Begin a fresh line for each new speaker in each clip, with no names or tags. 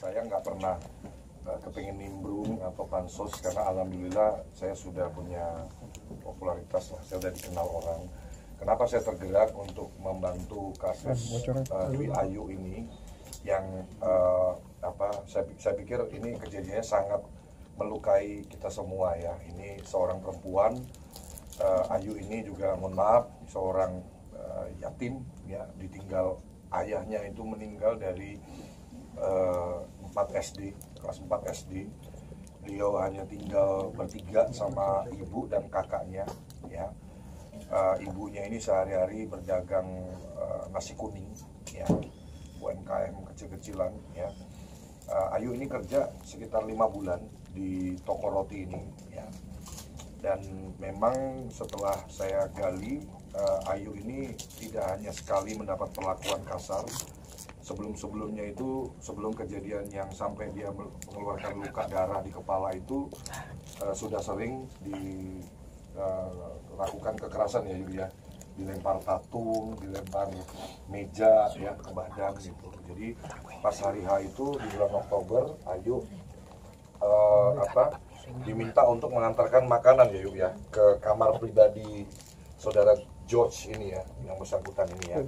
saya nggak pernah kepengen nimbrung atau pansos karena alhamdulillah saya sudah punya popularitas lah, saya sudah dikenal orang. Kenapa saya tergerak untuk membantu kasus Dwi Ayu ini yang saya pikir ini kejadiannya sangat melukai kita semua ya. Ini seorang perempuan, Ayu ini juga mohon maaf seorang yatim ya, ditinggal ayahnya itu meninggal dari 4 SD, kelas 4 SD. Beliau hanya tinggal bertiga sama ibu dan kakaknya ya. Ibunya ini sehari-hari berdagang nasi kuning ya, UMKM kecil-kecilan ya. Ayu ini kerja sekitar 5 bulan di toko roti ini ya. Dan memang setelah saya gali, Ayu ini tidak hanya sekali mendapat perlakuan kasar. Sebelum-sebelumnya itu, sebelum kejadian yang sampai dia mengeluarkan luka darah di kepala itu, sudah sering dilakukan kekerasan ya Yu ya, dilempar tatung, dilempar meja ya ke badan gitu. Jadi pas hari H itu di bulan Oktober, Ayu diminta untuk mengantarkan makanan ya Yu ya ke kamar pribadi saudara George ini ya, yang bersangkutan ini ya.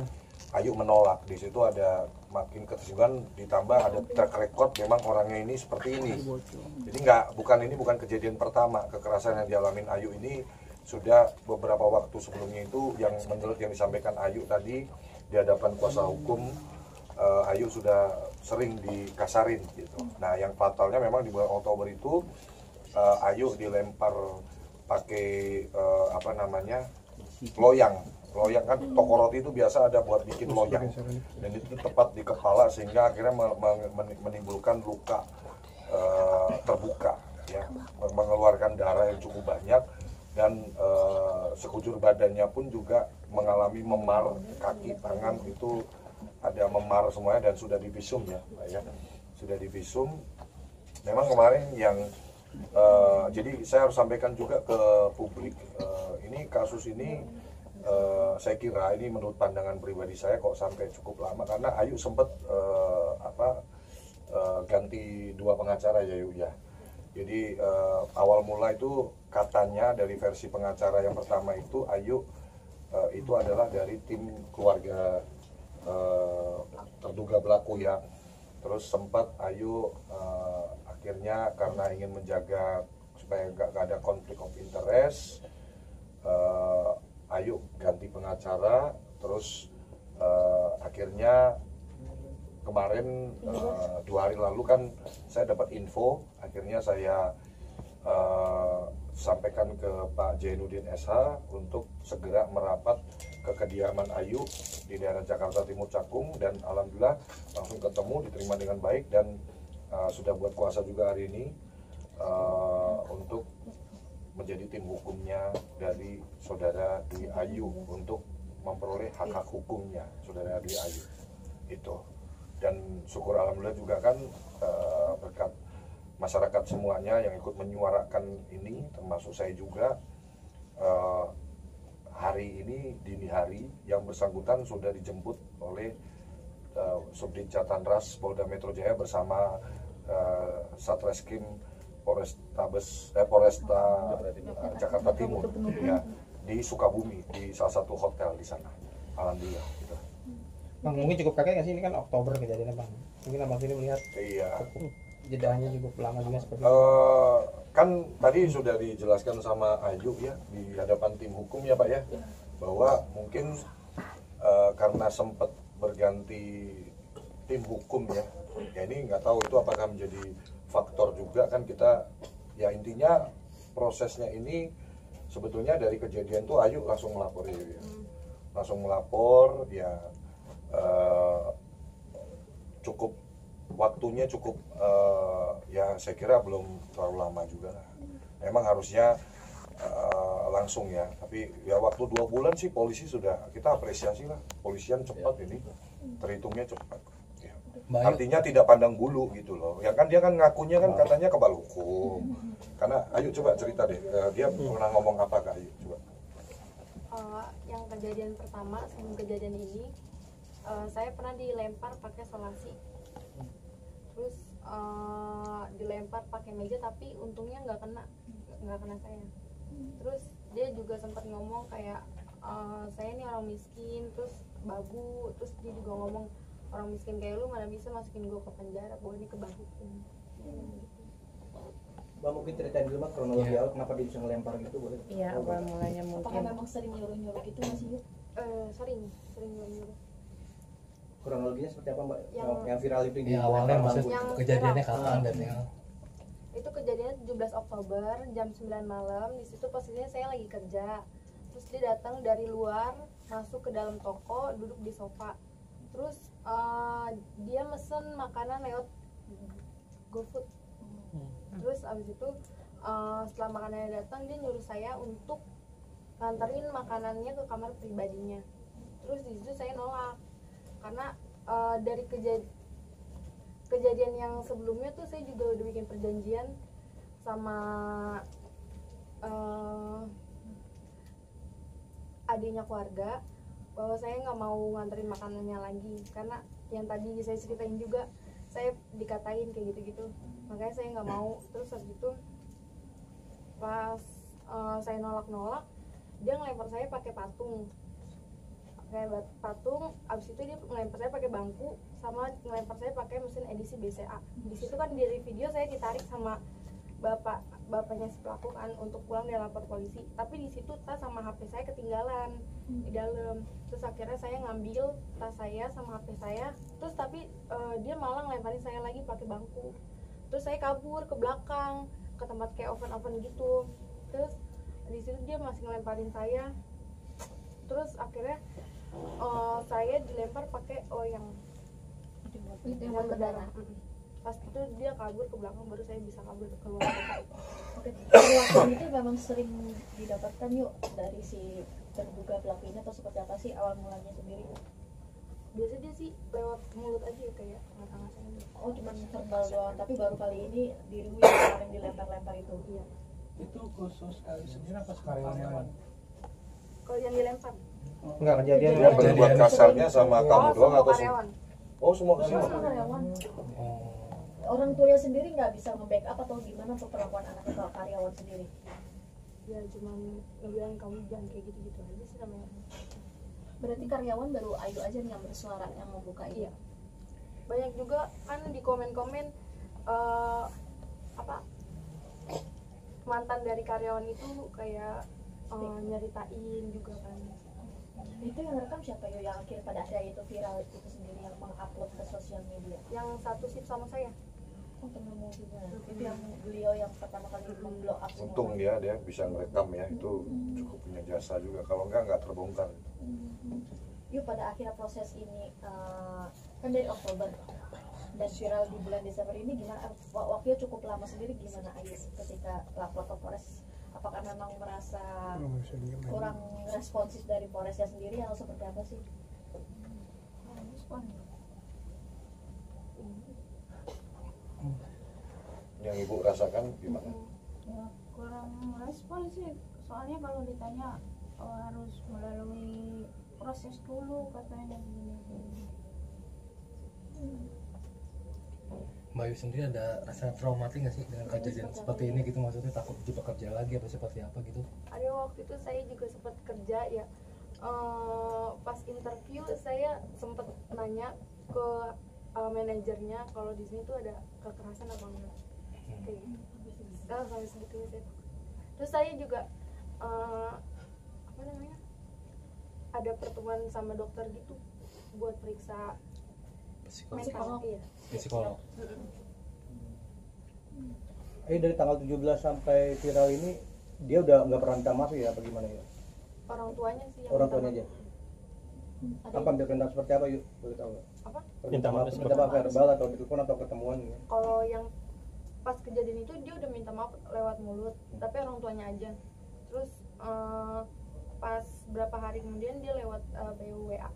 Ayu menolak. Di situ ada makin ketersinggungan, ditambah ada track record memang orangnya ini seperti ini. Jadi bukan kejadian pertama kekerasan yang dialamin Ayu ini. Sudah beberapa waktu sebelumnya itu yang menurut yang disampaikan Ayu tadi di hadapan kuasa hukum, Ayu sudah sering dikasarin gitu. Nah yang fatalnya memang di bulan Oktober itu Ayu dilempar pakai loyang kan, toko roti itu biasa ada buat bikin loyang, dan itu tepat di kepala sehingga akhirnya menimbulkan luka terbuka ya, mengeluarkan darah yang cukup banyak, dan sekujur badannya pun juga mengalami memar, kaki tangan itu ada memar semuanya dan sudah divisum ya, sudah divisum. Memang kemarin yang jadi saya harus sampaikan juga ke publik, ini kasus ini saya kira ini menurut pandangan pribadi saya kok sampai cukup lama karena Ayu sempat ganti 2 pengacara ya Yu ya. Jadi awal mula itu katanya dari versi pengacara yang pertama itu Ayu itu adalah dari tim keluarga terduga pelaku ya. Terus sempat Ayu akhirnya karena ingin menjaga supaya nggak ada konflik of interest, Ayu ganti pengacara. Terus akhirnya kemarin 2 hari lalu kan saya dapat info, akhirnya saya sampaikan ke Pak Jainuddin SH untuk segera merapat ke kediaman Ayu di daerah Jakarta Timur Cakung, dan alhamdulillah langsung ketemu, diterima dengan baik, dan sudah buat kuasa juga hari ini untuk menjadi tim hukumnya dari saudara Dwi Ayu untuk memperoleh hak-hak hukumnya saudara Dwi Ayu itu. Dan syukur alhamdulillah juga kan berkat masyarakat semuanya yang ikut menyuarakan ini, termasuk saya juga, hari ini dini hari yang bersangkutan sudah dijemput oleh Subdit Jatanras Polda Metro Jaya bersama Satreskrim Polresta Jakarta Timur ya, di Sukabumi, di salah satu hotel di sana. Alhamdulillah gitu.
Bang, mungkin cukup kaget nggak sih, ini kan Oktober kejadiannya Bang? Mungkin Abang sini melihat jedahnya cukup lama juga seperti itu.
Kan tadi sudah dijelaskan sama Ayu ya di hadapan tim hukum ya Pak ya, bahwa mungkin karena sempat berganti tim hukum ya ini nggak tahu itu apakah menjadi faktor juga kan. Kita ya intinya prosesnya ini sebetulnya dari kejadian tuh Ayu langsung melapor ya, langsung melapor ya, cukup waktunya cukup ya saya kira belum terlalu lama juga lah. Emang harusnya langsung ya, tapi ya waktu 2 bulan sih polisi sudah, kita apresiasi lah, polisian cepat ini, terhitungnya cepat ya. Artinya tidak pandang bulu gitu loh ya kan. Dia kan ngakunya kan katanya kebal hukum. Karena Ayu coba cerita deh, dia pernah ngomong apa Kak Ayu coba.
Yang kejadian pertama sebelum kejadian ini, saya pernah dilempar pakai solasi. Terus dilempar pakai meja, tapi untungnya nggak kena saya. Terus dia juga sempat ngomong kayak saya ini orang miskin, terus babu, terus dia juga ngomong orang miskin kayak lu mana bisa masukin gue ke penjara, gue ini kebahukin.
Mbak mungkin ceritain dulu Mbak kronologi awal kenapa dia bisa ngelempar gitu, boleh?
Iya, awal mulanya mungkin.
Apakah memang sering nyuruh-nyuruh gitu masih yuk?
Sering nyuruh.
Kronologinya seperti apa Mbak?
Yang-
Yang viral itu
Ya awalnya maksud
Yang
kejadiannya
viral.
kapan dan yang
Itu kejadiannya 17 Oktober jam 9 malam. Di situ posisinya saya lagi kerja. Terus dia datang dari luar, masuk ke dalam toko, duduk di sofa. Terus dia mesen makanan lewat GoFood. Terus abis itu setelah makanannya datang, dia nyuruh saya untuk nganterin makanannya ke kamar pribadinya. Terus di situ saya nolak karena dari kejadian yang sebelumnya tuh saya juga udah bikin perjanjian sama adiknya keluarga bahwa saya nggak mau nganterin makanannya lagi, karena yang tadi saya ceritain juga saya dikatain kayak gitu-gitu, makanya saya nggak mau. Terus habis itu pas saya nolak, dia ngelempar saya pakai patung, abis itu dia ngelempar saya pakai bangku, sama ngelempar saya pakai mesin edisi BCA. Di situ kan dari video saya ditarik sama bapaknya si pelaku kan untuk pulang dan lapor polisi, tapi di situ tas sama HP saya ketinggalan di dalam. Terus akhirnya saya ngambil tas saya sama HP saya, terus tapi dia malah ngelemparin saya lagi pakai bangku. Terus saya kabur ke belakang ke tempat kayak oven gitu. Terus di situ dia masih ngelemparin saya. Terus akhirnya saya dilempar pakai yang berdarah. Pas itu dia kabur ke belakang, baru saya bisa kabur keluar.
Oke, perlakuan itu memang sering didapatkan yuk dari si terduga pelaku ini atau seperti apa sih awal mulanya sendiri?
Biasanya dia sih lewat mulut aja ya, kayak ngata-ngatain.
Oh cuman verbal doang, tapi baru kali ini dirimu yang kemarin dilempar-lempar itu.
Iya.
Itu khusus kali sendiri apa karyawan?
Kalau yang dilempar.
Enggak kejadian
Dia berbuat kasarnya sama kamu doang
semua
atau
karyawan.
Oh semua
Semua
karyawan.
karyawan. Orang tuanya sendiri nggak bisa nge-backup atau gimana untuk perlakuan anaknya ke karyawan sendiri?
Ya cuma ngebilang kamu jangan kayak gitu-gitu aja sih namanya.
Berarti karyawan baru Ayu aja nih yang bersuara, yang membuka ini.
Iya. Banyak juga kan di komen-komen mantan dari karyawan itu kayak nyeritain juga kan.
Itu yang rekam siapa yuk yang akhirnya pada akhirnya itu viral itu sendiri yang mengupload ke sosial media?
Yang satu shift sama saya.
Oh temenmu juga. Itu yang beliau yang pertama kali memblow up semua.
Untung dia bisa ngerekam ya, itu cukup punya jasa juga. Kalau nggak terbongkar.
Yuk pada akhirnya proses ini kan dari Oktober dan viral di bulan Desember ini gimana? Waktunya cukup lama sendiri, gimana Ayu ketika lapor ke Polres? Apakah memang merasa kurang responsif dari Polresnya sendiri atau seperti apa sih?
Yang ibu rasakan gimana?
Ya, kurang respon sih, soalnya kalau ditanya harus melalui proses dulu katanya begini.
Mbak Ayu sendiri ada rasa traumatik nggak sih dengan kejadian seperti ini gitu, maksudnya takut dijebak kerja lagi atau seperti apa gitu?
Ada waktu itu saya juga sempat kerja ya, pas interview saya sempat nanya ke manajernya kalau di sini tuh ada kekerasan apa enggak, kayak gitu. Sampai segitunya saya takut. Terus saya juga ada pertemuan sama dokter gitu buat periksa mental. Iya.
Psikolog.
dari tanggal 17 sampai viral ini dia udah nggak pernah minta maaf ya apa gimana ya?
Orang tuanya sih yang
Orang
minta
tuanya
maaf.
aja. Apa minta seperti apa yuk? Boleh tahu nggak?
Apa?
Minta maaf seperti apa, verbal atau di telepon atau ketemuan ya?
Kalau yang pas kejadian itu dia udah minta maaf lewat mulut, tapi orang tuanya aja. Terus pas berapa hari kemudian dia lewat BUWA.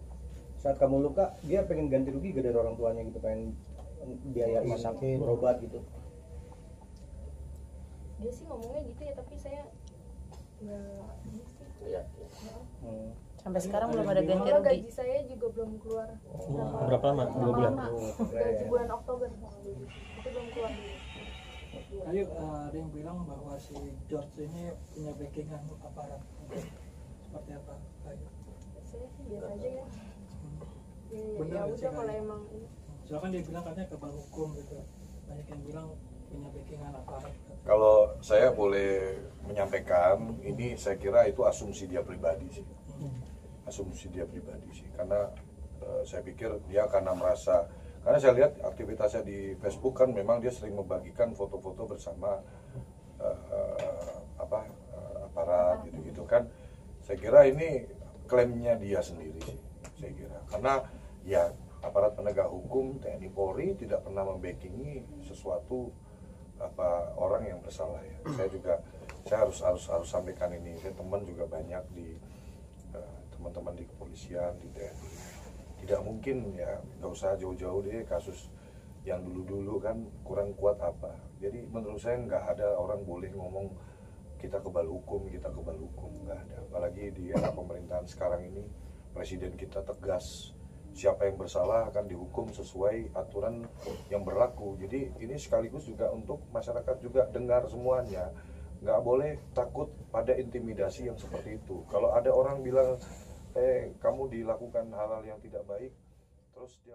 Saat kamu luka, dia pengen ganti rugi gak dari orang tuanya gitu, pengen biayain sakit, berobat gitu.
Dia sih ngomongnya gitu ya, tapi saya nggak ini sih.
Hmm.
Sampai sekarang belum ada ganti
Kalau
rugi.
gaji saya juga belum keluar.
Berapa lama? 2 bulan.
Gaji bulan Oktober itu belum keluar.
Ayo, ada yang bilang bahwa si George ini punya backingan aparat. Seperti apa? Ayo.
Saya sih biasa aja ya.
Bener
Ya
nggak sih,
udah kalau
Kak?
emang ini.
Soalnya kan dia bilang katanya kebal hukum gitu. Banyak yang bilang punya backingan aparat.
Kalau saya boleh menyampaikan, ini saya kira itu asumsi dia pribadi sih. Asumsi dia pribadi sih, karena saya pikir dia karena merasa, karena saya lihat aktivitasnya di Facebook kan memang dia sering membagikan foto-foto bersama aparat gitu-gitu kan. Saya kira ini klaimnya dia sendiri sih, saya kira. Karena ya aparat penegak hukum TNI Polri tidak pernah membackingi sesuatu orang yang bersalah ya. Saya harus sampaikan ini. Saya teman juga banyak di teman-teman di kepolisian, di TNI. Tidak mungkin ya, nggak usah jauh-jauh deh kasus yang dulu-dulu kan kurang kuat apa. Jadi menurut saya nggak ada orang boleh ngomong kita kebal hukum, nggak ada. Apalagi di era pemerintahan sekarang ini, presiden kita tegas, siapa yang bersalah akan dihukum sesuai aturan yang berlaku. Jadi ini sekaligus juga untuk masyarakat juga dengar semuanya, nggak boleh takut pada intimidasi yang seperti itu. Kalau ada orang bilang kamu dilakukan hal-hal yang tidak baik, terus dia